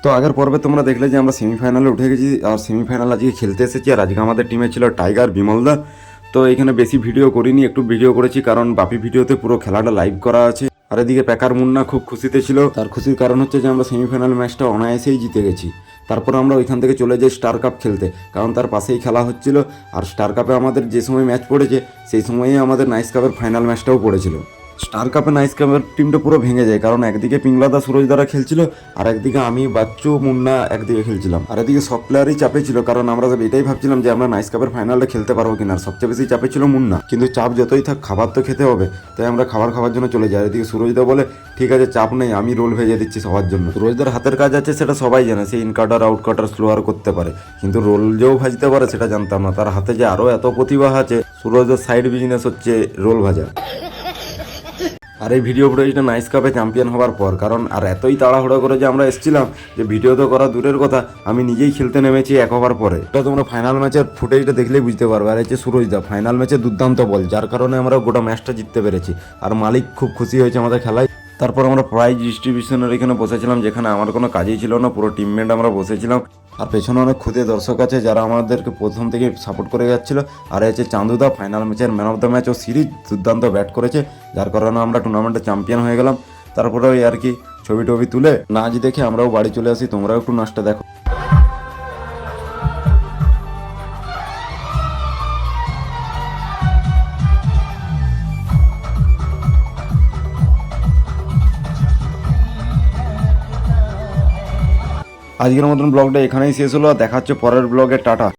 তো আগের পর্বে তোমরা দেখলে যে আমরা সেমিফাইনালে উঠে গেছি, আর সেমিফাইনাল আজকে খেলতে এসেছি। আর আজকে আমাদের টিমে ছিল টাইগার, বিমলদা। তো এখানে বেশি ভিডিও করিনি, একটু ভিডিও করেছি কারণ বাপি ভিডিওতে পুরো খেলাটা লাইভ করা আছে। আর এদিকে প্যাকার মুন্না খুব খুশিতে ছিল। তার খুশির কারণ হচ্ছে যে আমরা সেমিফাইনাল ম্যাচটা অনায়াসেই জিতে গেছি। তারপর আমরা ওইখান থেকে চলে যাই স্টার কাপ খেলতে, কারণ তার পাশেই খেলা হচ্ছিল। আর স্টার কাপে আমাদের যে সময় ম্যাচ পড়েছে সেই সময়েই আমাদের নাইস কাপের ফাইনাল ম্যাচটাও পড়েছিল। স্টার কাপে নাইস কাপের টিমটা পুরো ভেঙে যায়, কারণ একদিকে পিংলাদা সুরজ দ্বারা খেলছিল, আর একদিকে আমি, বাচ্চু, মুন্না একদিকে খেলছিলাম। আর এদিকে সব প্লেয়ারই চাপে ছিল, কারণ আমরা সব এটাই ভাবছিলাম যে আমরা নাইস কাপের ফাইনালে খেলতে পারবো কিনা। আর সবচেয়ে বেশি চাপে ছিল মুন্না, কিন্তু চাপ যতই থাক খাবার তো খেতে হবে, তাই আমরা খাবার খাওয়ার জন্য চলে যাই। এদিকে সুরজদা বলে ঠিক আছে চাপ নেই, আমি রোল ভেজে দিচ্ছি সবার জন্য। সুরজদার হাতের কাজ আছে সেটা সবাই জানে, সে ইনকাটার আউটকাটার স্লোয়ার করতে পারে, কিন্তু রোল যেও ভাজতে পারে সেটা জানতাম না। তার হাতে যে আরও এত প্রতিভা আছে। সুরজদার সাইড বিজনেস হচ্ছে রোল ভাজা। আর এই ভিডিও ফুটেজটা নাইস কাপে চ্যাম্পিয়ন হওয়ার পর, কারণ আর এতই তাড়াহুড়ো করে যে আমরা এসেছিলাম যে ভিডিও তো করা দূরের কথা, আমি নিজেই খেলতে নেমেছি 1 ওভার পরে। এটা তোমরা ফাইনাল ম্যাচের ফুটেজটা দেখলেই বুঝতে পারবে। আর হচ্ছে সুরজদা ফাইনাল ম্যাচে দুর্দান্ত বল, যার কারণে আমরা গোটা ম্যাচটা জিততে পেরেছি। আর মালিক খুব খুশি হয়েছে আমাদের খেলায়। তারপর আমরা প্রাইজ ডিস্ট্রিবিউশনের এখানে বসেছিলাম, যেখানে আমার কোনো কাজই ছিল না, পুরো টিমমেট আমরা বসেছিলাম। আর পেছনে অনেক খুদে দর্শক আছে যারা আমাদেরকে প্রথম থেকে সাপোর্ট করে যাচ্ছিল। আর হচ্ছে চান্দুদা ফাইনাল ম্যাচের ম্যান অফ দ্য ম্যাচ ও সিরিজ দুর্দান্ত ব্যাট করেছে, যার কারণে আমরা টুর্নামেন্টে চ্যাম্পিয়ন হয়ে গেলাম। তারপরে ওই আর কি ছবি টবি তুলে নাচ দেখে আমরাও বাড়ি চলে আসি। তোমরাও একটু নাচটা দেখো। আজকের মতন ব্লগটা এখানেই শেষ হলো, দেখা হচ্ছে পরের ব্লগে। টাটা।